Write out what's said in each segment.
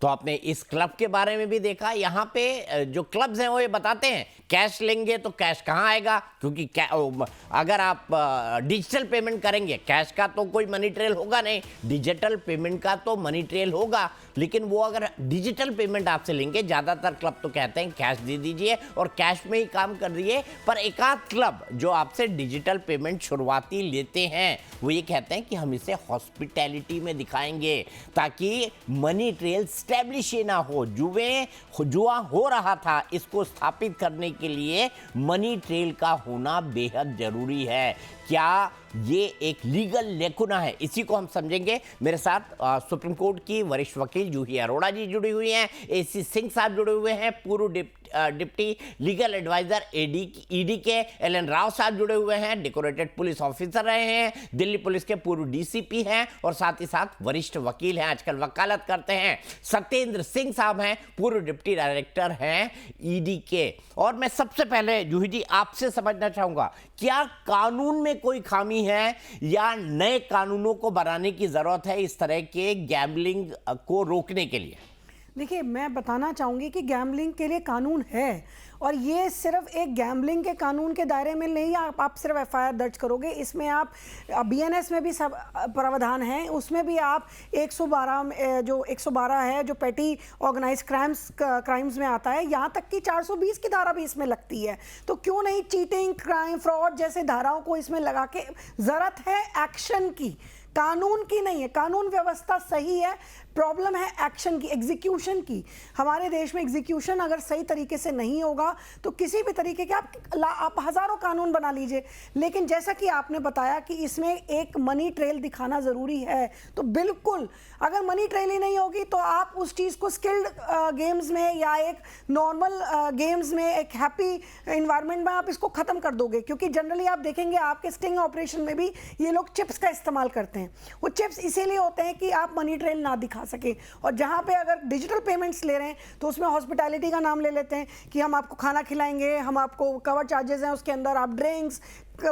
तो आपने इस क्लब के बारे में भी देखा। यहाँ पे जो क्लब्स हैं वो ये बताते हैं कैश लेंगे तो कैश कहाँ आएगा, क्योंकि अगर आप डिजिटल पेमेंट करेंगे, कैश का तो कोई मनी ट्रेल होगा नहीं, डिजिटल पेमेंट का तो मनी ट्रेल होगा। लेकिन वो अगर डिजिटल पेमेंट आपसे लेंगे, ज़्यादातर क्लब तो कहते हैं कैश दे दीजिए और कैश में ही काम कर दिए। पर एक आध क्लब जो आपसे डिजिटल पेमेंट शुरुआती लेते हैं वो ये कहते हैं कि हम इसे हॉस्पिटैलिटी में दिखाएंगे ताकि मनी ट्रेल स्टैब्लिश ना हो। जुआ हो रहा था, इसको स्थापित करने के लिए मनी ट्रेल का होना बेहद जरूरी है। क्या ये एक लीगल लेकुना है, इसी को हम समझेंगे। मेरे साथ सुप्रीम कोर्ट की वरिष्ठ वकील जूही अरोड़ा जी जुड़ी हुई हैं, AC सिंह साहब जुड़े हुए हैं, पूर्व डिप्टी लीगल एडवाइजर ईडी के LN राव साहब जुड़े हुए हैं, डेकोरेटेड पुलिस ऑफिसर रहे हैं, दिल्ली पुलिस के पूर्व DCP हैं और साथ ही साथ वरिष्ठ वकील हैं, आजकल वकालत करते हैं, सत्येंद्र सिंह साहब हैं, पूर्व डिप्टी डायरेक्टर हैं ED के। और मैं सबसे पहले जूही जी आपसे समझना चाहूंगा, क्या कानून में कोई खामी है या नए कानूनों को बनाने की जरूरत है इस तरह के गैम्बलिंग को रोकने के लिए? देखिए, मैं बताना चाहूँगी कि गैम्बलिंग के लिए कानून है और ये सिर्फ एक गैम्बलिंग के कानून के दायरे में नहीं आप सिर्फ FIR दर्ज करोगे। इसमें आप BNS में भी सब प्रावधान है, उसमें भी आप 112 है जो पेटी ऑर्गेनाइज क्राइम्स में आता है, यहाँ तक कि 420 की धारा भी इसमें लगती है। तो क्यों नहीं चीटिंग, क्राइम, फ्रॉड जैसे धाराओं को इसमें लगा के, ज़रूरत है एक्शन की, कानून की नहीं है। कानून व्यवस्था सही है, प्रॉब्लम है एक्शन की, एग्जीक्यूशन की। हमारे देश में एग्जीक्यूशन अगर सही तरीके से नहीं होगा तो किसी भी तरीके के आप हज़ारों कानून बना लीजिए, लेकिन जैसा कि आपने बताया कि इसमें एक मनी ट्रेल दिखाना ज़रूरी है, तो बिल्कुल अगर मनी ट्रेल ही नहीं होगी तो आप उस चीज़ को स्किल्ड गेम्स में या एक नॉर्मल गेम्स में, एक हैप्पी इन्वायरमेंट में आप इसको ख़त्म कर दोगे। क्योंकि जनरली आप देखेंगे आपके स्टिंग ऑपरेशन में भी ये लोग चिप्स का इस्तेमाल करते हैं। वो चिप्स इसीलिए होते हैं कि आप मनी ट्रेल ना दिखा सके। और जहां पे अगर डिजिटल पेमेंट्स ले रहे हैं तो उसमें हॉस्पिटैलिटी का नाम ले लेते हैं कि हम आपको खाना खिलाएंगे, हम आपको कवर चार्जेस हैं उसके अंदर, आप ड्रिंक्स,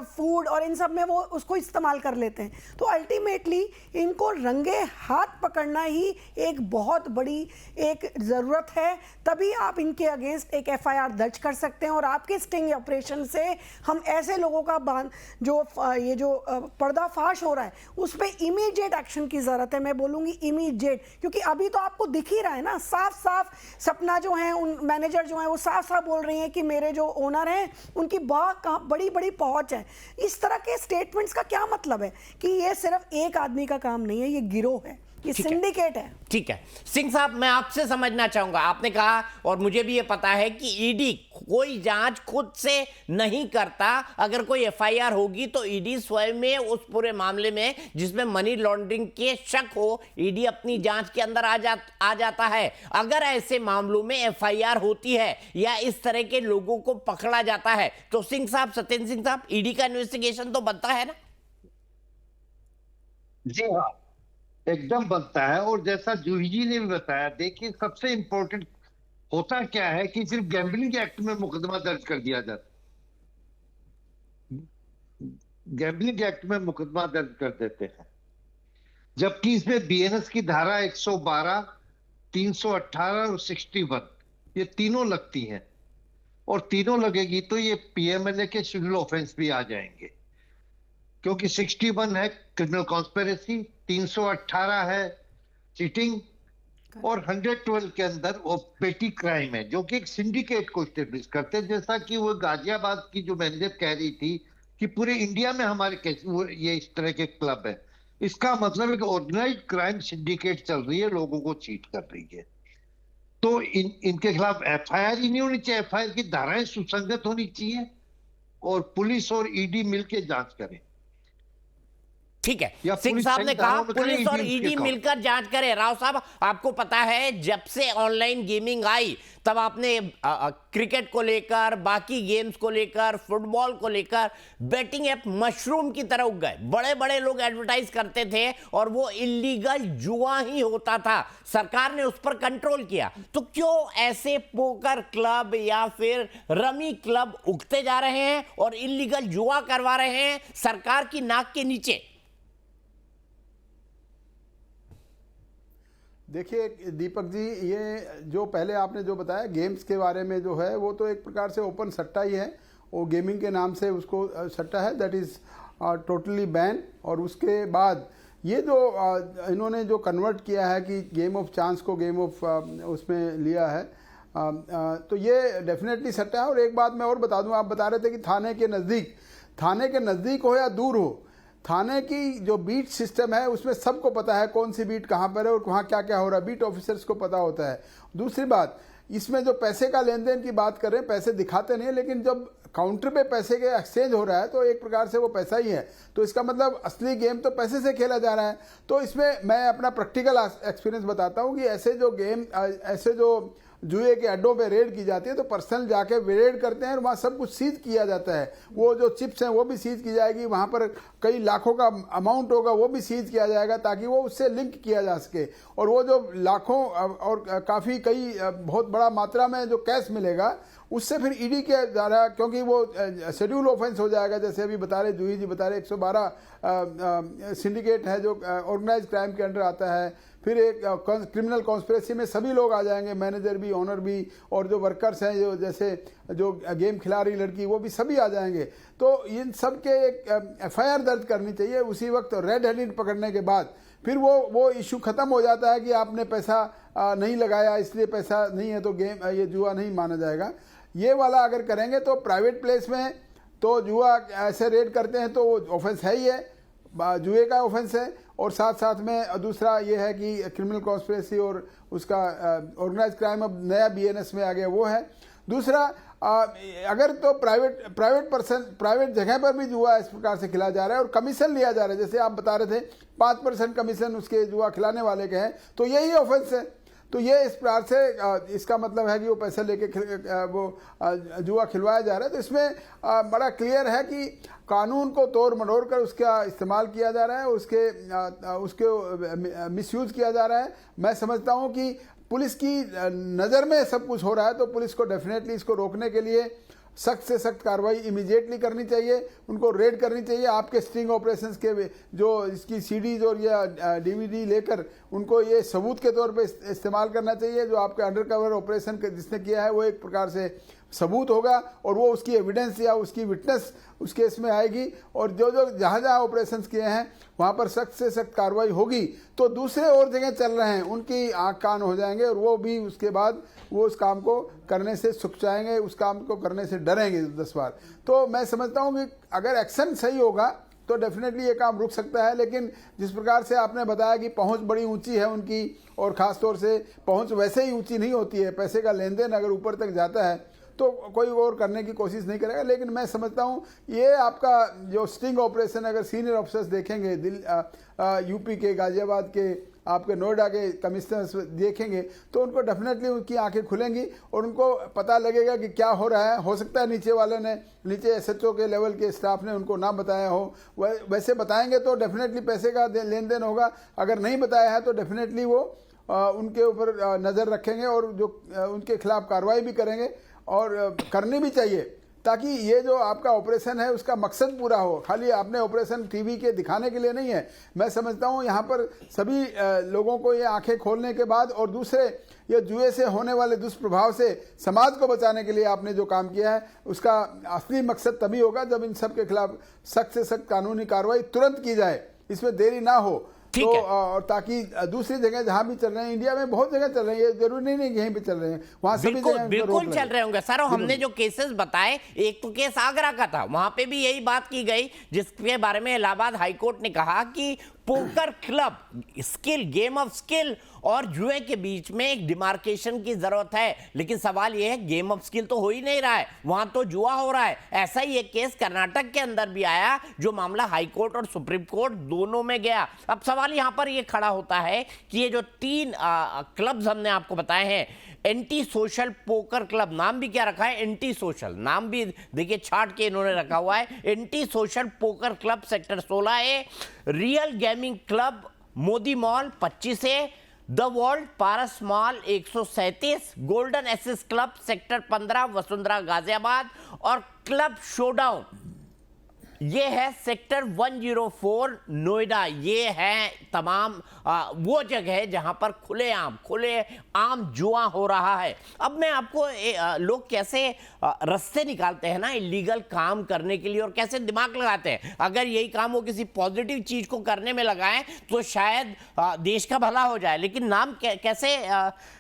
फूड और इन सब में वो उसको इस्तेमाल कर लेते हैं। तो अल्टीमेटली इनको रंगे हाथ पकड़ना ही एक बहुत बड़ी एक ज़रूरत है, तभी आप इनके अगेंस्ट एक FIR दर्ज कर सकते हैं। और आपके स्टिंग ऑपरेशन से हम ऐसे लोगों का ये जो पर्दाफाश हो रहा है उस पर इमीडिएट एक्शन की ज़रूरत है। मैं बोलूँगी इमीडिएट, क्योंकि अभी तो आपको दिख ही रहा है ना, साफ साफ सपना जो है, उन मैनेजर जो है वो साफ साफ बोल रही हैं कि मेरे जो ओनर हैं उनकी बहुत बड़ी बड़ी पहुँच है। इस तरह के स्टेटमेंट्स का क्या मतलब है कि ये सिर्फ एक आदमी का काम नहीं है, ये गिरोह है, ये सिंडिकेट है। ठीक है सिंह साहब, मैं आपसे समझना चाहूंगा, आपने कहा और मुझे भी ये पता है कि ईडी कोई जांच खुद से नहीं करता। अगर कोई FIR होगी तो ईडी स्वयं में उस पूरे मामले में जिसमें मनी लॉन्ड्रिंग के शक हो, ईडी अपनी जांच के अंदर आ जाता है। अगर ऐसे मामलों में FIR होती है या इस तरह के लोगों को पकड़ा जाता है तो सिंह साहब, सत्येंद्र सिंह साहब, ईडी का इन्वेस्टिगेशन तो बनता है ना? जी हाँ, एकदम बनता है। और जैसा जूही जी ने भी बताया, देखिए सबसे इंपॉर्टेंट होता क्या है कि सिर्फ गैम्बलिंग एक्ट में मुकदमा दर्ज कर दिया जाता, गैम्बलिंग एक्ट में मुकदमा दर्ज कर देते हैं, जबकि इसमें BNS की धारा 112, 318 और 61 ये तीनों लगती हैं। और तीनों लगेगी तो ये PMLA के शेड्यूल ऑफेंस भी आ जाएंगे, क्योंकि 61 है क्रिमिनल कॉन्स्पिरेसी, 318 है चीटिंग और 112 के अंदर वो पेटी क्राइम है, जो कि एक सिंडिकेट को स्टेब्लिश करते हैं। जैसा कि वो गाजियाबाद की जो मैनेजर कह रही थी कि पूरे इंडिया में हमारे ये इस तरह के क्लब है, इसका मतलब है कि ऑर्गेनाइज्ड क्राइम सिंडिकेट चल रही है, लोगों को चीट कर रही है। तो इनके खिलाफ FIR ही नहीं होनी चाहिए, FIR की धाराएं सुसंगत होनी चाहिए और पुलिस और ED मिलकर जांच करें। ठीक है, सिंह साहब ने कहा पुलिस और ईडी मिलकर जांच करे। राव साहब, आपको पता है जब से ऑनलाइन गेमिंग आई तब आपने क्रिकेट को लेकर, बाकी गेम्स को लेकर, फुटबॉल को लेकर बेटिंग ऐप मशरूम की तरह उग गए। बड़े बड़े लोग एडवर्टाइज करते थे और वो इलीगल जुआ ही होता था। सरकार ने उस पर कंट्रोल किया, तो क्यों ऐसे पोकर क्लब या फिर रमी क्लब उगते जा रहे हैं और इलीगल जुआ करवा रहे हैं सरकार की नाक के नीचे? देखिए दीपक जी, ये जो पहले आपने जो बताया गेम्स के बारे में जो है, वो तो एक प्रकार से ओपन सट्टा ही है, वो गेमिंग के नाम से उसको सट्टा है, दैट इज़ टोटली बैन। और उसके बाद ये जो इन्होंने जो कन्वर्ट किया है कि गेम ऑफ चांस को गेम ऑफ उसमें लिया है, तो ये डेफिनेटली सट्टा है। और एक बात मैं और बता दूं, आप बता रहे थे कि थाने के नज़दीक हो या दूर हो, थाने की जो बीट सिस्टम है उसमें सबको पता है कौन सी बीट कहाँ पर है और वहाँ क्या क्या हो रहा है, बीट ऑफिसर्स को पता होता है। दूसरी बात, इसमें जो पैसे का लेन देन की बात कर रहे हैं, पैसे दिखाते नहीं है, लेकिन जब काउंटर पे पैसे के एक्सचेंज हो रहा है तो एक प्रकार से वो पैसा ही है, तो इसका मतलब असली गेम तो पैसे से खेला जा रहा है। तो इसमें मैं अपना प्रैक्टिकल एक्सपीरियंस बताता हूँ कि ऐसे जो जुए के अड्डों पे रेड की जाती है तो पर्सनल जाके रेड करते हैं और वहाँ सब कुछ सीज किया जाता है। वो जो चिप्स हैं वो भी सीज की जाएगी, वहाँ पर कई लाखों का अमाउंट होगा वो भी सीज किया जाएगा ताकि वो उससे लिंक किया जा सके। और वो जो लाखों और काफ़ी कई बहुत बड़ा मात्रा में जो कैश मिलेगा उससे फिर ईडी के द्वारा, क्योंकि वो शेड्यूल ऑफेंस हो जाएगा, जैसे अभी बता रहे जूही जी बता रहे 112 सिंडिकेट है जो ऑर्गेनाइज क्राइम के अंडर आता है। फिर एक क्रिमिनल कॉन्स्पिरेसी में सभी लोग आ जाएंगे, मैनेजर भी, ओनर भी, और जो वर्कर्स हैं जो जैसे जो गेम खिला रही लड़की वो भी सभी आ जाएंगे। तो इन सब के एक एफआईआर दर्ज करनी चाहिए उसी वक्त, रेड हैंडेड पकड़ने के बाद फिर वो इशू खत्म हो जाता है कि आपने पैसा नहीं लगाया इसलिए पैसा नहीं है तो गेम ये जुआ नहीं माना जाएगा। ये वाला अगर करेंगे तो प्राइवेट प्लेस में तो जुआ ऐसे रेड करते हैं तो वो ऑफेंस है ही है, जुए का ऑफेंस है। और साथ साथ में दूसरा ये है कि क्रिमिनल कॉन्स्पिरेसी और उसका ऑर्गेनाइज क्राइम अब नया बीएनएस में आ गया वो है। दूसरा अगर तो प्राइवेट जगह पर भी जुआ इस प्रकार से खिलाया जा रहा है और कमीशन लिया जा रहा है, जैसे आप बता रहे थे 5% कमीशन उसके जुआ खिलाने वाले के हैं, तो यही ऑफेंस है। तो ये इस प्रकार से इसका मतलब है कि वो पैसा लेके वो जुआ खिलवाया जा रहा है। तो इसमें बड़ा क्लियर है कि कानून को तोड़ मरोड़ कर उसका इस्तेमाल किया जा रहा है, उसके मिसयूज किया जा रहा है। मैं समझता हूँ कि पुलिस की नज़र में सब कुछ हो रहा है तो पुलिस को डेफिनेटली इसको रोकने के लिए सख्त से सख्त कार्रवाई इमीडिएटली करनी चाहिए, उनको रेड करनी चाहिए। आपके स्टिंग ऑपरेशंस के जो इसकी सीडीज और या डीवीडी लेकर उनको ये सबूत के तौर पे इस्तेमाल करना चाहिए। जो आपके अंडरकवर ऑपरेशन जिसने किया है वो एक प्रकार से सबूत होगा और वो उसकी एविडेंस या उसकी विटनेस उस केस में आएगी। और जो जहाँ ऑपरेशंस किए हैं वहाँ पर सख्त से सख्त कार्रवाई होगी तो दूसरे और जगह चल रहे हैं उनकी आँख कान हो जाएंगे और वो भी उसके बाद वो उस काम को करने से सुखचाएंगे, उस काम को करने से डरेंगे 10 बार। तो मैं समझता हूँ कि अगर एक्शन सही होगा तो डेफिनेटली ये काम रुक सकता है। लेकिन जिस प्रकार से आपने बताया कि पहुंच बड़ी ऊंची है उनकी, और ख़ास तौर से पहुंच वैसे ही ऊंची नहीं होती है, पैसे का लेन देन अगर ऊपर तक जाता है तो कोई और करने की कोशिश नहीं करेगा। लेकिन मैं समझता हूँ ये आपका जो स्टिंग ऑपरेशन अगर सीनियर ऑफिसर्स देखेंगे, यूपी के, गाजियाबाद के, आपके नोएडा के कमिश्नर्स देखेंगे तो उनको डेफिनेटली उनकी आंखें खुलेंगी और उनको पता लगेगा कि क्या हो रहा है। हो सकता है नीचे वाले ने, नीचे एसएचओ के लेवल के स्टाफ ने उनको ना बताया हो, वैसे बताएंगे तो डेफिनेटली पैसे का लेन देन होगा। अगर नहीं बताया है तो डेफिनेटली वो उनके ऊपर नज़र रखेंगे और जो उनके खिलाफ कार्रवाई भी करेंगे और करनी भी चाहिए, ताकि ये जो आपका ऑपरेशन है उसका मकसद पूरा हो। खाली आपने ऑपरेशन टीवी के दिखाने के लिए नहीं है। मैं समझता हूँ यहाँ पर सभी लोगों को ये आंखें खोलने के बाद और दूसरे ये जुए से होने वाले दुष्प्रभाव से समाज को बचाने के लिए आपने जो काम किया है उसका असली मकसद तभी होगा जब इन सब के खिलाफ सख्त से सख्त कानूनी कार्रवाई तुरंत की जाए, इसमें देरी ना हो। तो और ताकि दूसरी जगह जहां भी चल रहे हैं, इंडिया में बहुत जगह चल रहे हैं, ये जरूरी नहीं यहीं पे चल रहे हैं, वहां सभी जगह बिल्कुल चल रहे होंगे सर। हमने जो केसेस बताए, एक तो केस आगरा का था, वहां पे भी यही बात की गई जिसके बारे में इलाहाबाद हाईकोर्ट ने कहा कि poker club, skill, game of skill और जुए के बीच में एक डिमार्केशन की जरूरत है। लेकिन सवाल यह है गेम ऑफ स्किल तो हो ही नहीं रहा है, वहां तो जुआ हो रहा है। ऐसा ही एक केस कर्नाटक के अंदर भी आया जो मामला हाई कोर्ट और सुप्रीम कोर्ट दोनों में गया। अब सवाल यहां पर यह खड़ा होता है कि ये जो 3 क्लब्स हमने आपको बताए हैं, एंटी सोशल पोकर क्लब, नाम भी क्या रखा है, एंटी सोशल, नाम भी देखिए छाट के इन्होंने रखा हुआ है, anti social poker club sector 16A, real gaming club Modi mall 25A, the world Paras mall 137, golden aces club sector 15 Vasundhara Ghaziabad और क्लब शोडाउन ये है सेक्टर 104 नोएडा। ये है तमाम वो जगह है जहां पर खुले आम जुआ हो रहा है। अब मैं आपको लोग कैसे रास्ते निकालते हैं ना इलीगल काम करने के लिए और कैसे दिमाग लगाते हैं। अगर यही काम वो किसी पॉजिटिव चीज को करने में लगाएं तो शायद देश का भला हो जाए। लेकिन नाम कैसे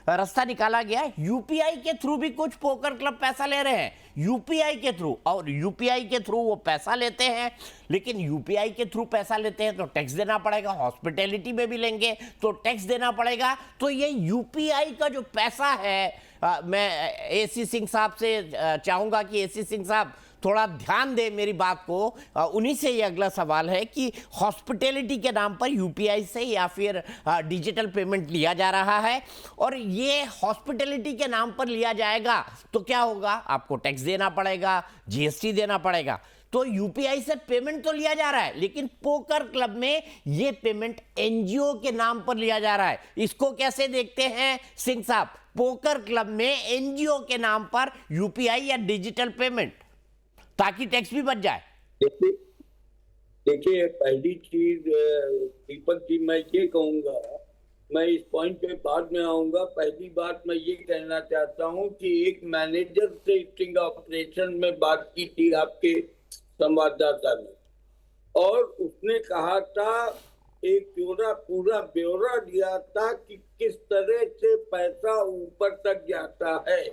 रास्ता निकाला गया, यूपीआई के थ्रू भी कुछ पोकर क्लब पैसा ले रहे हैं, यूपीआई के थ्रू। और यूपीआई के थ्रू वो पैसा लेते हैं, लेकिन यूपीआई के थ्रू पैसा लेते हैं तो टैक्स देना पड़ेगा। हॉस्पिटैलिटी में भी लेंगे तो टैक्स देना पड़ेगा। तो ये यूपीआई का जो पैसा है, मैं एसी सिंह साहब से चाहूंगा कि एसी सिंह साहब थोड़ा ध्यान दे मेरी बात को। उन्हीं से ये अगला सवाल है कि हॉस्पिटैलिटी के नाम पर यूपीआई से या फिर डिजिटल पेमेंट लिया जा रहा है, और ये हॉस्पिटैलिटी के नाम पर लिया जाएगा तो क्या होगा, आपको टैक्स देना पड़ेगा, जीएसटी देना पड़ेगा। तो यूपीआई से पेमेंट तो लिया जा रहा है, लेकिन पोकर क्लब में ये पेमेंट एनजीओ के नाम पर लिया जा रहा है। इसको कैसे देखते हैं सिंह साहब, पोकर क्लब में एनजीओ के नाम पर यूपीआई या डिजिटल पेमेंट, ताकि टैक्स भी बच जाए? देखिए पहली चीज दीपक जी, मैं ये कहूंगा, मैं इस पॉइंट पे बाद में आऊंगा। पहली बात मैं ये कहना चाहता हूं कि एक मैनेजर से स्टिंग ऑपरेशन में बात की थी आपके संवाददाता ने, और उसने कहा था, एक पूरा ब्यौरा दिया था कि किस तरह से पैसा ऊपर तक जाता है,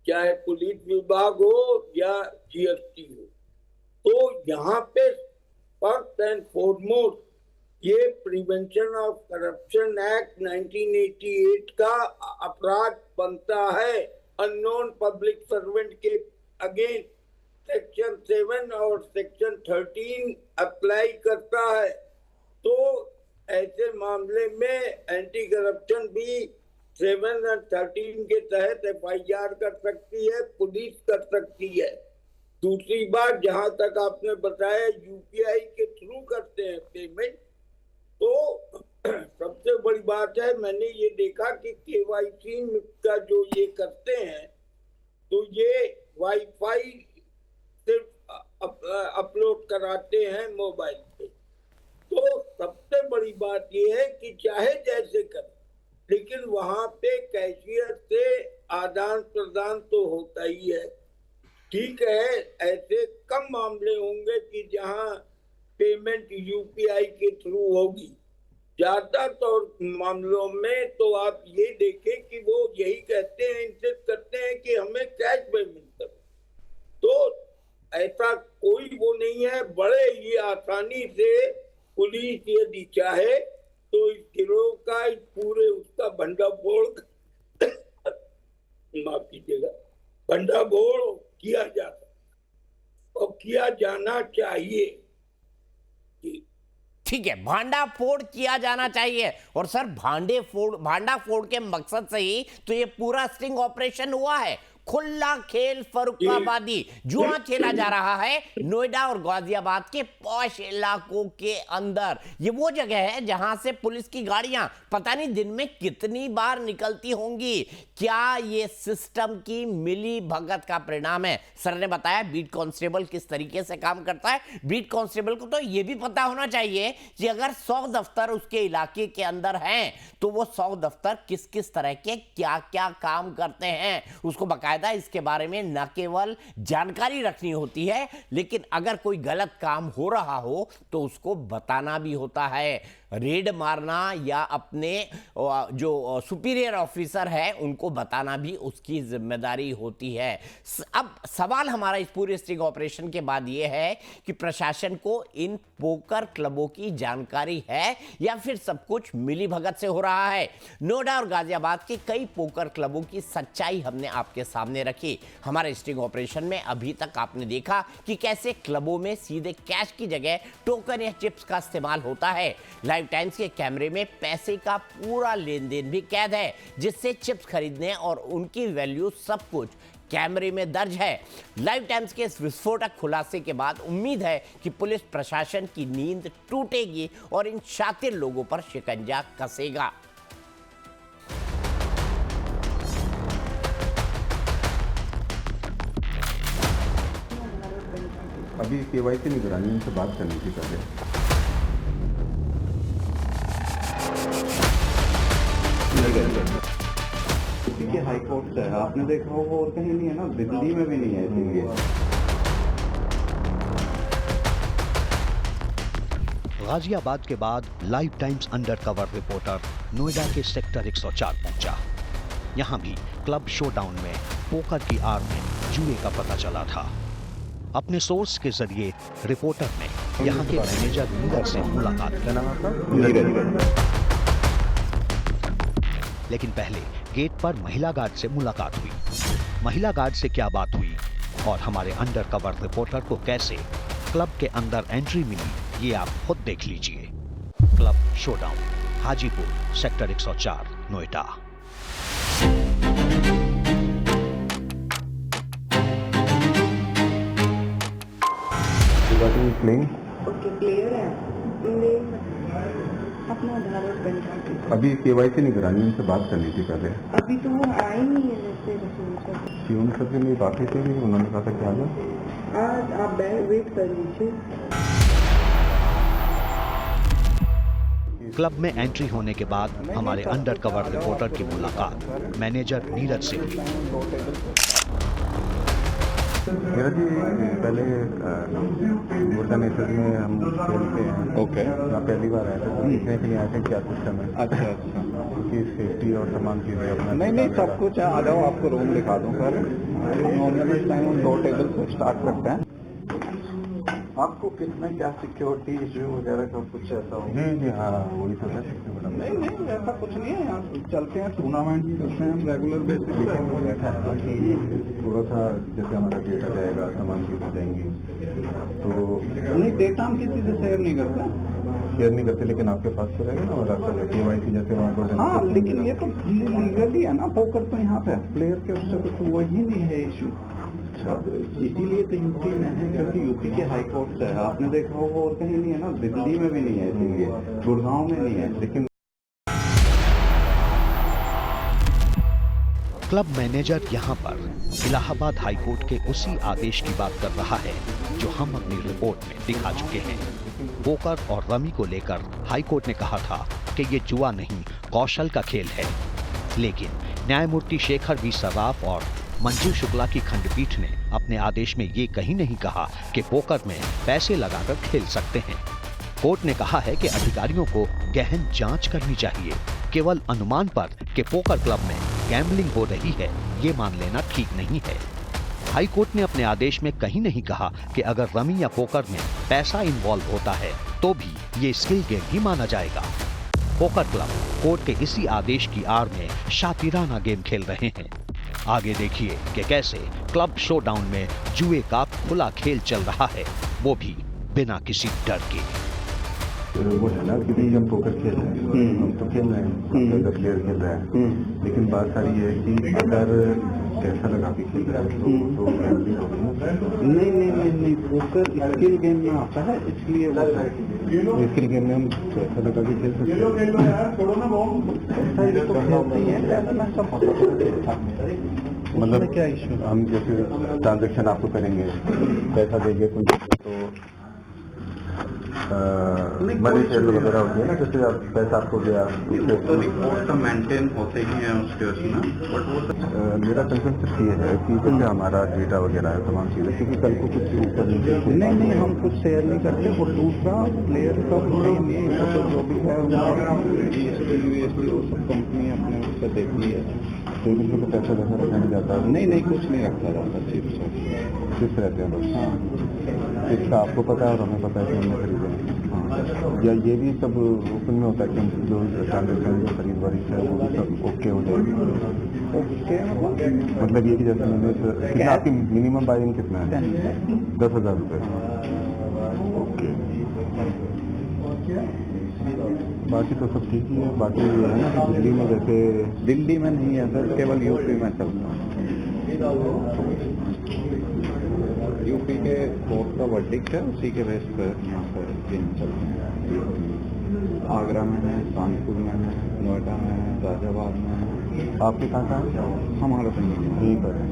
चाहे पुलिस विभाग हो या जीएसटी हो। तो यहाँ पे फर्स्ट एंड फॉरमोस्ट ये प्रिवेंशन ऑफ करप्शन एक्ट 1988 का अपराध बनता है अननोन पब्लिक सर्वेंट के अगेंस्ट। सेक्शन 7 और सेक्शन 13 अप्लाई करता है। तो ऐसे मामले में एंटी करप्शन भी 7 और 13 के तहत एफआईआर कर सकती है, पुलिस कर सकती है। दूसरी बात, जहां तक आपने बताया यूपीआई के थ्रू करते हैं पेमेंट, तो सबसे बड़ी बात है, मैंने ये देखा कि केवाईसी का जो ये करते हैं, तो ये वाईफाई सिर्फ अपलोड कराते हैं मोबाइल पे। तो सबसे बड़ी बात ये है कि चाहे जैसे करें, लेकिन वहां पे कैशियर से आदान प्रदान तो होता ही है। ठीक है, ऐसे कम मामले होंगे कि जहां पेमेंट यूपीआई के थ्रू होगी। ज्यादातर मामलों में तो आप ये देखें कि वो यही कहते हैं, इंसिस्ट करते हैं कि हमें कैश पेमेंट करो। तो ऐसा कोई वो नहीं है, बड़े ही आसानी से पुलिस यदि चाहे तो इस गिरोह का, इस पूरे उसका भंडाफोड़ माफ कीजिएगा, भंडाफोड़ किया जाता और किया जाना चाहिए। ठीक है, भांडा फोड़ किया जाना चाहिए। और सर भांडा फोड़ के मकसद से ही तो ये पूरा स्टिंग ऑपरेशन हुआ है। खुला खेल फर्रुखाबादी जुआ खेला जा रहा है नोएडा और गाजियाबाद के पॉश इलाकों के अंदर। ये वो जगह है जहां से पुलिस की गाड़ियां पता नहीं दिन में कितनी बार निकलती होंगी। क्या ये सिस्टम की मिली भगत का परिणाम है? सर ने बताया बीट कांस्टेबल किस तरीके से काम करता है। बीट कांस्टेबल को तो ये भी पता होना चाहिए कि अगर 100 दफ्तर उसके इलाके के अंदर हैं तो वो 100 दफ्तर किस किस तरह के क्या क्या काम करते हैं, उसको बकायदा इसके बारे में न केवल जानकारी रखनी होती है, लेकिन अगर कोई गलत काम हो रहा हो तो उसको बताना भी होता है। रेड मारना या अपने जो सुपीरियर ऑफिसर है उनको बताना भी उसकी जिम्मेदारी होती है। अब सवाल हमारा इस पूरे स्टिंग ऑपरेशन के बाद यह है कि प्रशासन को इन पोकर क्लबों की जानकारी है या फिर सब कुछ मिली भगत से हो रहा है। नोएडा और गाजियाबाद के कई पोकर क्लबों की सच्चाई हमने आपके सामने रखी। हमारे स्टिंग ऑपरेशन में अभी तक आपने देखा कि कैसे क्लबों में सीधे कैश की जगह टोकन या चिप्स का इस्तेमाल होता है। लाइव टाइम्स के कैमरे में पैसे का पूरा लेन देन भी कैद है, जिससे चिप्स खरीदने और उनकी वैल्यू सब कुछ कैमरे में दर्ज है। लाइव टाइम्स के इस विस्फोटक खुलासे के बाद उम्मीद है कि पुलिस प्रशासन की नींद टूटेगी और इन शातिर लोगों पर शिकंजा कसेगा। अभी KYC नहीं करानी, उनसे बात करनी थी पहले। यूपी के हाई कोर्ट से है, आपने देखा होगा और कहीं नहीं है ना, दिल्ली में भी नहीं है, इसीलिए। गाजियाबाद के बाद live times undercover reporter Noida के सेक्टर 104 पहुंचा। यहां भी क्लब शोडाउन में पोकर की आड़ में जुए का पता चला था। अपने सोर्स के जरिए रिपोर्टर ने यहां के मैनेजर नीरज से मुलाकात की। लेकिन पहले गेट पर महिला गार्ड से मुलाकात हुई। महिला गार्ड से क्या बात हुई और हमारे अंडरकवर रिपोर्टर को कैसे क्लब के अंदर एंट्री मिली, ये आप खुद देख लीजिए। Club showdown, Hajipur, sector 104, Noida. अपना आधार और पैन कार्ड। अभी KYC नहीं करानी, उनसे बात करनी थी पहले। अभी तो वो आए नहीं है वैसे रसूल सर। सीएम सर से मेरी बात हुई थी, उन्होंने कहा था कि आ जाओ। आज आप वेट कर लीजिए। क्लब में एंट्री होने के बाद हमारे अंडरकवर रिपोर्टर की मुलाकात मैनेजर नीरज से हुई। मेरा जी पहले ऑर्गेनाइजर में हम खेलते हैं। ओके। यहाँ पहली बार आए थे, देखने के लिए आए थे क्या सिस्टम है। अच्छा। क्योंकि सेफ्टी और तमाम चीज़ें अपना। नहीं सब कुछ है, आ जाओ आपको रूम दिखा दूँ सर। नॉर्मली इस टाइम हम 2 टेबल से स्टार्ट करते हैं। आपको कितना क्या सिक्योरिटी इश्यू वगैरह का कुछ ऐसा हो? जी हाँ, वही तो है। नहीं ऐसा कुछ नहीं है, यहाँ चलते हैं, टूर्नामेंट भी करते हैं हम रेगुलर बेसिस पे। थोड़ा सा जैसे हमारा डेटा जाएगा, सामान चीज़ें जाएंगी तो नहीं, डेटा हम किसी से शेयर नहीं करते। शेयर नहीं करते, लेकिन आपके पास तो रहेगा ना, और आपका KYC जैसे वहाँ पर। हाँ, लेकिन ये तो लीगली है ना, पोकर तो यहाँ पे प्लेयर के उससे तो वही नहीं है इशू। इसीलिए तो यूपी में है, क्योंकि यूपी के हाई कोर्ट से है, आपने देखा होगा और कहीं नहीं है ना, दिल्ली में भी नहीं है, इसीलिए गुड़गांव में नहीं है। लेकिन क्लब मैनेजर यहां पर इलाहाबाद हाई कोर्ट के उसी आदेश की बात कर रहा है जो हम अपनी रिपोर्ट में दिखा चुके हैं। पोकर और रमी को लेकर हाई कोर्ट ने कहा था कि ये जुआ नहीं, कौशल का खेल है। लेकिन न्यायमूर्ति शेखर वी सर्राफ और मंजू शुक्ला की खंडपीठ ने अपने आदेश में ये कहीं नहीं कहा कि पोकर में पैसे लगाकर खेल सकते हैं। कोर्ट ने कहा है कि अधिकारियों को गहन जांच करनी चाहिए। केवल अनुमान पर कि पोकर क्लब में गैम्बलिंग हो रही है, ये मान लेना ठीक नहीं है। हाई कोर्ट ने अपने आदेश में कहीं नहीं कहा कि अगर रमी या पोकर में पैसा इन्वॉल्व होता है तो भी ये स्किल गेम ही माना जाएगा। पोकर क्लब कोर्ट के इसी आदेश की आड़ में शातिराना गेम खेल रहे हैं। आगे देखिए कि कैसे क्लब शोडाउन में जुए का खुला खेल चल रहा है, वो भी बिना किसी डर के। वो है ना कि हम पोकर खेल रहे हैं, हम तो खेल रहे हैं, प्लेयर खेल रहे हैं, लेकिन बात सारी ये है कि अगर पैसा लगा के खेल रहा है तो गैम्बलिंग होगी ना। नहीं, पोकर स्किल गेम में आता है, इसलिए स्किल गेम में हम पैसा लगा के खेल सकते हैं। मतलब क्या इशू? हम जैसे ट्रांजेक्शन आपको करेंगे, पैसा देंगे तो मनी शेयर वगैरह हो गया ना, जैसे आप पैसा आपको गया तो रिपोर्ट तो मेंटेन होते ही हैं उसके उसमें। बट वो मेरा कंसर्न सिर्फ ये है कि जैसे हमारा डेटा वगैरह है, तमाम चीज़ें, क्योंकि कल को कुछ ऊपर नहीं हम कुछ शेयर नहीं करते। वो दूसरा प्लेयर का नहीं, वो तो जो भी है GST वो सब कंपनी अपने उससे देती है। टेबल पे पैसा वैसा रखा नहीं जाता? नहीं कुछ नहीं रखा जाता, चिप्स रहते हैं लोग। हाँ, इसका आपको पता है और हमें पता है कि हमने खरीदे हैं। हाँ, या ये भी सब ओपन में होता है कि जो ट्रांजेक्शन जो खरीदवारी है वो भी सब ओके हो जाएगी। ओके, मतलब ये कि जैसे मैंने आपकी मिनिमम बाइंग कितना है? 10,000 रुपये। ओके, बाकी तो सब ठीक ही है। बाकी ये है ना कि दिल्ली में जैसे, दिल्ली में नहीं है सर, केवल यूपी में चलता है। यूपी के कोर्ट का वर्डिक्ट है, उसी के बेस पर यहाँ पर गेम चलते हैं। आगरा में है, कानपुर में है, नोएडा में है, गाजियाबाद में है। आपके कहाँ है? हमारा तो यहीं पर है।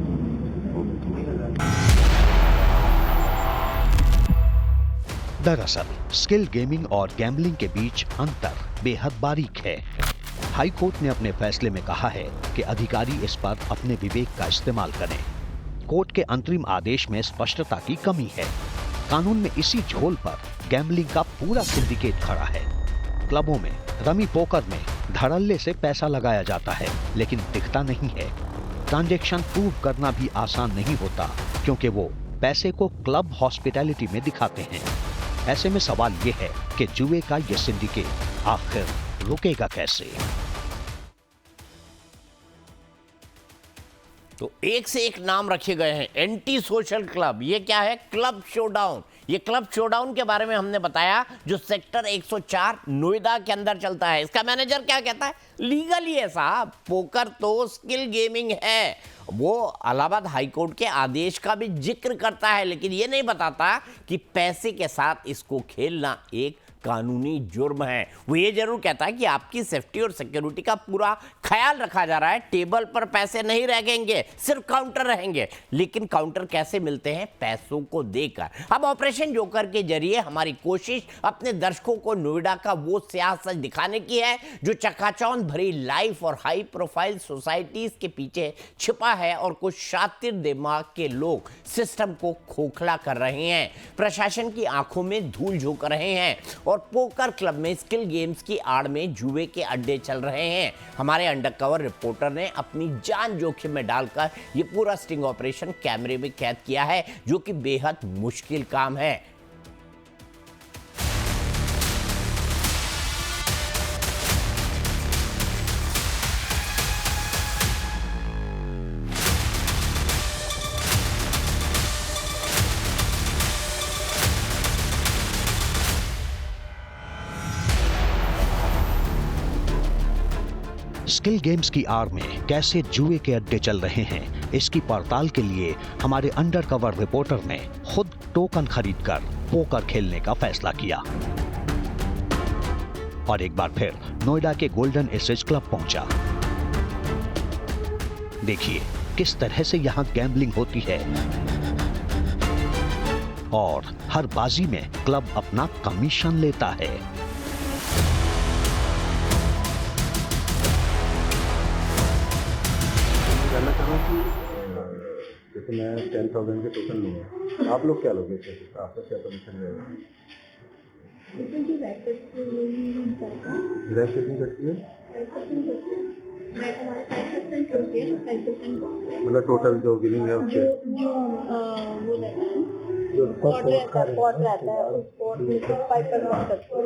दरअसल स्किल गेमिंग और गैम्बलिंग के बीच अंतर बेहद बारीक है। हाई कोर्ट ने अपने फैसले में कहा है कि अधिकारी इस पर अपने विवेक का इस्तेमाल करें। कोर्ट के अंतरिम आदेश में स्पष्टता की कमी है। कानून में इसी झोल पर गैम्बलिंग का पूरा सिंडिकेट खड़ा है। क्लबों में रमी पोकर में धड़ल्ले से पैसा लगाया जाता है, लेकिन दिखता नहीं है। ट्रांजैक्शन प्रूव करना भी आसान नहीं होता, क्योंकि वो पैसे को क्लब हॉस्पिटैलिटी में दिखाते हैं। ऐसे में सवाल ये है कि जुए का ये सिंडिकेट आखिर रुकेगा कैसे? तो एक से एक नाम रखे गए हैं। एंटी सोशल क्लब, ये क्या है? Club showdown. ये क्लब शोडाउन के बारे में हमने बताया, जो सेक्टर 104 नोएडा के अंदर चलता है। इसका मैनेजर क्या कहता है? लीगली है साहब, पोकर तो स्किल गेमिंग है। वो इलाहाबाद हाई कोर्ट के आदेश का भी जिक्र करता है, लेकिन ये नहीं बताता कि पैसे के साथ इसको खेलना एक कानूनी जुर्म है। वो ये जरूर कहता है कि आपकी सेफ्टी और सिक्योरिटी का पूरा ख्याल रखा जा रहा है। टेबल पर पैसे नहीं रहेंगे, सिर्फ काउंटर रहेंगे। लेकिन काउंटर कैसे मिलते हैं? पैसों को देकर। अब ऑपरेशन जोकर के जरिए हमारी कोशिश अपने दर्शकों को नोएडा का वो स्याह सच दिखाने की है, जो चकाचौंध भरी लाइफ और हाई प्रोफाइल सोसाइटीज के पीछे छिपा है, और कुछ शातिर दिमाग के लोग सिस्टम को खोखला कर रहे हैं, प्रशासन की आंखों में धूल झोंक रहे हैं, और पोकर क्लब में स्किल गेम्स की आड़ में जुए के अड्डे चल रहे हैं। हमारे अंडरकवर रिपोर्टर ने अपनी जान जोखिम में डालकर ये पूरा स्टिंग ऑपरेशन कैमरे में कैद किया है, जो कि बेहद मुश्किल काम है। स्किल गेम्स की आड़ में कैसे जुए के अड्डे चल रहे हैं, इसकी पड़ताल के लिए हमारे अंडरकवर रिपोर्टर ने खुद टोकन खरीदकर पोकर खेलने का फैसला किया और एक बार फिर नोएडा के गोल्डन एसेज क्लब पहुंचा। देखिए किस तरह से यहां गैम्बलिंग होती है, और हर बाजी में क्लब अपना कमीशन लेता है। कहना चाहूँ कि जैसे मैं 10,000 के टोकन लूँगा, आप लोग क्या लोगे? आपका क्या कमीशन रहेगा? रैश कितनी कटती है? मतलब टोटल जो बिलिंग है उसके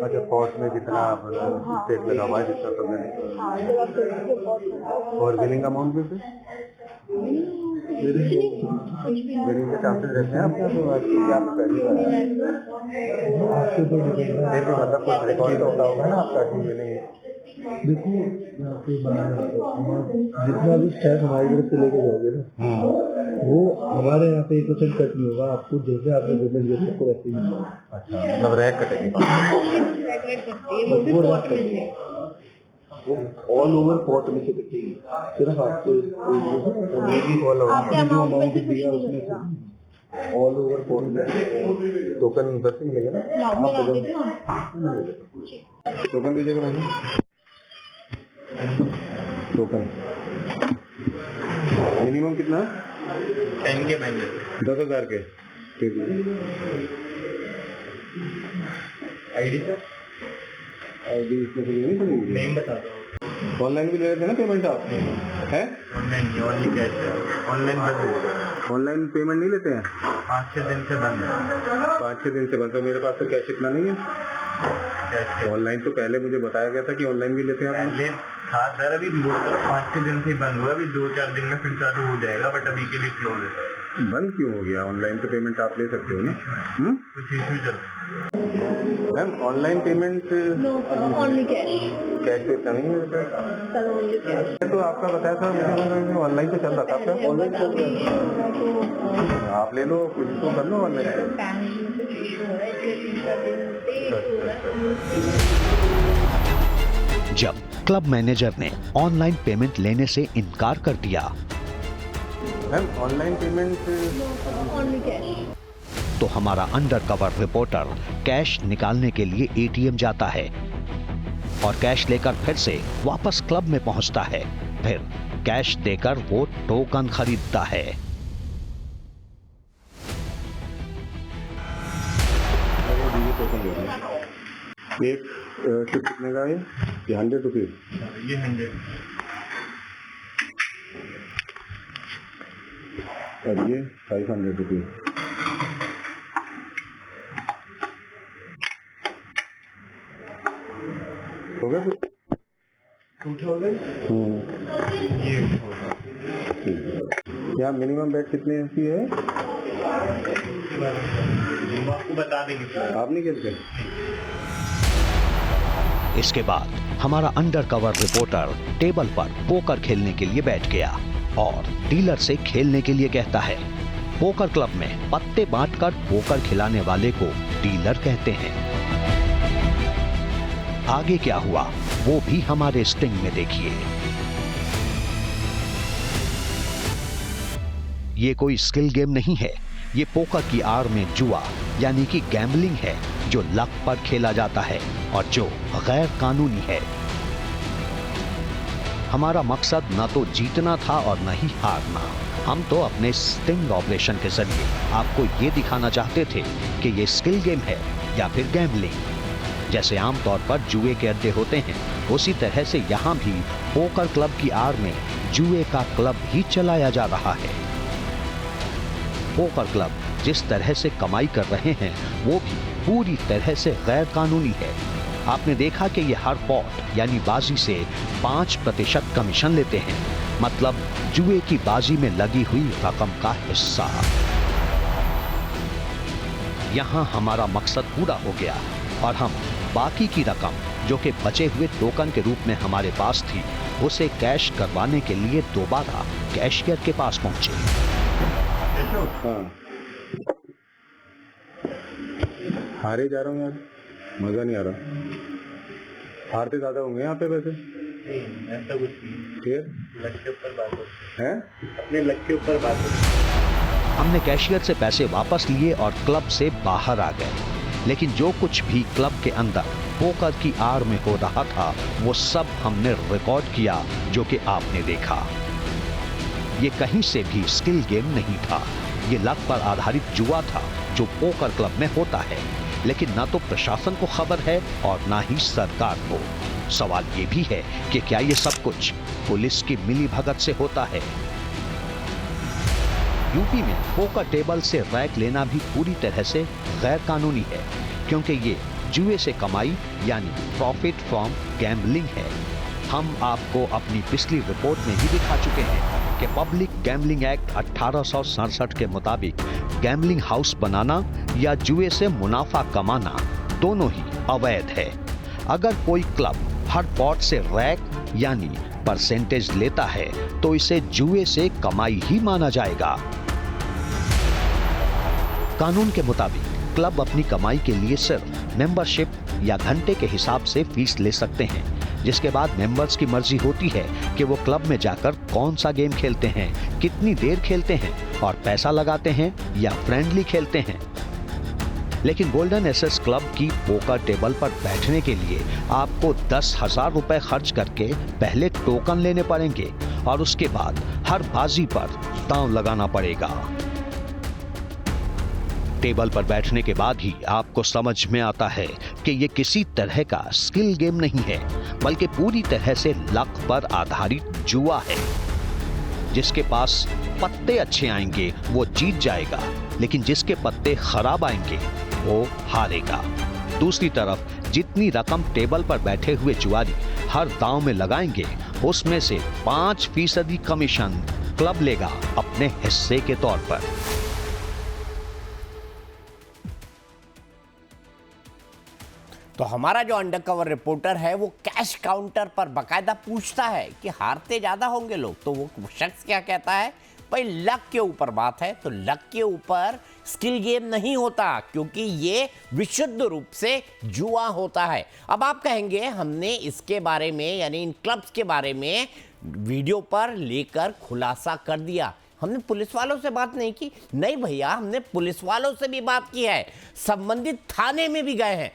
अच्छा, पॉट में जितना स्टेट लगा हुआ है जितना सब, और बिलिंग अमाउंट भी बिलिंग के चांसेस रहते हैं आपके? तो आप पहली बार मतलब कुछ रिकॉर्ड तो होता होगा ना आपका कि बिलिंग? देखिए जितना भी स्टैक हमारी तरफ से लेके जाओगे ना, वो हमारे यहाँ पे 1% कट नहीं होगा। आपको जैसे आपने पेमेंट किया आपको वैसे ही मिलेगा। अच्छा, मतलब रैक कटेगी, वो ऑल ओवर पॉट में से कटेगी, सिर्फ आपको जो अमाउंट दिया उसमें से ऑल ओवर पॉट में टोकन 10 मिलेगा ना? टोकन दीजिएगा मुझे। टोकन मिनिमम कितना? 10 के महीने, 10,000 के। ठीक है, आईडी सर? आईडी इसमें नहीं पड़ेगी? नहीं बता दो। ऑनलाइन भी ले रहे थे ना पेमेंट आप? है ऑनलाइन, ओनली कैश है। ऑनलाइन पेमेंट नहीं लेते हैं? 5-6 दिन से बंद है। 5-6 दिन से बंद। तो मेरे पास तो कैश इतना नहीं है। ऑनलाइन तो पहले मुझे बताया गया था कि ऑनलाइन भी लेते हैं आप। हाँ सर, अभी 5-6 दिन से बंद हुआ, अभी 2-4 दिन में फिर चालू हो जाएगा, बट अभी के लिए क्लोज है। बंद क्यों हो गया? ऑनलाइन तो पेमेंट आप ले सकते हो ना? कुछ इशू चल रहा है ma'am? Online payment only cash पे इतना नहीं है तो आपका बताया था ऑनलाइन तो चल रहा था आपका? ऑनलाइन चल रहा है, आप ले लो, कुछ तो कर लो ऑनलाइन। जब क्लब मैनेजर ने ऑनलाइन पेमेंट लेने से इनकार कर दिया, मैम ऑनलाइन पेमेंट तो हमारा अंडरकवर रिपोर्टर कैश निकालने के लिए एटीएम जाता है और कैश लेकर फिर से वापस क्लब में पहुंचता है। फिर कैश देकर वो टोकन खरीदता है। एक टिप कितने का है? ये 100 रुपीज। ये 100 और ये 500 रुपीज। हो गया फिर? 2000। ये यहाँ मिनिमम बेट कितने की है? हम आपको बता देंगे। आप नहीं खेलते? इसके बाद हमारा अंडरकवर रिपोर्टर टेबल पर पोकर खेलने के लिए बैठ गया और डीलर से खेलने के लिए कहता है। पोकर क्लब में पत्ते बांटकर पोकर खिलाने वाले को डीलर कहते हैं। आगे क्या हुआ वो भी हमारे स्टिंग में देखिए। ये कोई स्किल गेम नहीं है, ये पोकर की आड़ में जुआ यानी कि गैम्बलिंग है जो लक पर खेला जाता है और जो गैर कानूनी है। हमारा मकसद न तो जीतना था और न ही हारना। हम तो अपने स्टिंग ऑपरेशन के जरिए आपको ये दिखाना चाहते थे कि ये स्किल गेम है या फिर गैम्बलिंग। जैसे आमतौर पर जुए के अड्डे होते हैं, उसी तरह से यहाँ भी पोकर क्लब की आड़ में जुए का क्लब ही चलाया जा रहा है। पोकर क्लब जिस तरह से कमाई कर रहे हैं वो भी पूरी तरह से गैर कानूनी है। आपने देखा कि ये हर पॉट यानी बाजी से 5% कमीशन लेते हैं, मतलब जुए की बाजी में लगी हुई रकम का हिस्सा। यहाँ हमारा मकसद पूरा हो गया और हम बाकी की रकम जो कि बचे हुए टोकन के रूप में हमारे पास थी उसे कैश करवाने के लिए दोबारा कैशियर के पास पहुंचे। हाँ, हारे जा रहा हूँ यार, मजा नहीं आ रहा। हारते ज्यादा होंगे यहाँ पे वैसे? नहीं, ऐसा कुछ नहीं। फिर लक के ऊपर बात होती है? अपने लक के ऊपर बात होती। हमने कैशियर से पैसे वापस लिए और क्लब से बाहर आ गए, लेकिन जो कुछ भी क्लब के अंदर पोकर की आड़ में हो रहा था वो सब हमने रिकॉर्ड किया, जो कि आपने देखा। ये कहीं से भी स्किल गेम नहीं था, ये लक पर आधारित जुआ था जो पोकर क्लब में होता है, लेकिन ना तो प्रशासन को खबर है और ना ही सरकार को। सवाल ये भी है कि क्या ये सब कुछ पुलिस की मिलीभगत से होता है? यूपी में पोकर टेबल से रैक लेना भी पूरी तरह से गैर कानूनी है, क्योंकि ये जुए से कमाई यानी प्रॉफिट फ्रॉम गैम्बलिंग है। हम आपको अपनी पिछली रिपोर्ट में ही दिखा चुके हैं कि पब्लिक गैम्बलिंग एक्ट 1867 के मुताबिक गैम्बलिंग हाउस बनाना या जुए से मुनाफा कमाना दोनों ही अवैध है। अगर कोई क्लब हर पॉट से रैक यानी परसेंटेज लेता है तो इसे जुए से कमाई ही माना जाएगा। कानून के मुताबिक क्लब अपनी कमाई के लिए सिर्फ मेंबरशिप या घंटे के हिसाब से फीस ले सकते हैं, जिसके बाद मेंबर्स की मर्जी होती है कि वो क्लब में जाकर कौन सा गेम खेलते हैं, कितनी देर खेलते हैं और पैसा लगाते हैं या फ्रेंडली खेलते हैं। लेकिन गोल्डन एसएस क्लब की पोकर टेबल पर बैठने के लिए आपको 10,000 रुपए खर्च करके पहले टोकन लेने पड़ेंगे और उसके बाद हर बाजी पर दांव लगाना पड़ेगा। टेबल पर बैठने के बाद ही आपको समझ में आता है कि ये किसी तरह का स्किल गेम नहीं है, बल्कि पूरी तरह से लक पर आधारित जुआ है। जिसके पास पत्ते अच्छे आएंगे वो जीत जाएगा, लेकिन जिसके पत्ते खराब आएंगे वो हारेगा। दूसरी तरफ जितनी रकम टेबल पर बैठे हुए जुआरी हर दांव में लगाएंगे उसमें से 5% कमीशन क्लब लेगा अपने हिस्से के तौर पर। तो हमारा जो अंडरकवर रिपोर्टर है वो कैश काउंटर पर बकायदा पूछता है कि हारते ज्यादा होंगे लोग, तो वो शख्स क्या कहता है, भाई लक के ऊपर बात है, तो लक के ऊपर स्किल गेम नहीं होता, क्योंकि ये विशुद्ध रूप से जुआ होता है। अब आप कहेंगे हमने इसके बारे में यानी इन क्लब्स के बारे में वीडियो पर लेकर खुलासा कर दिया। हमने पुलिस वालों से बात नहीं की। नहीं भैया, हमने पुलिस वालों से भी बात की है, संबंधित थाने में भी गए हैं,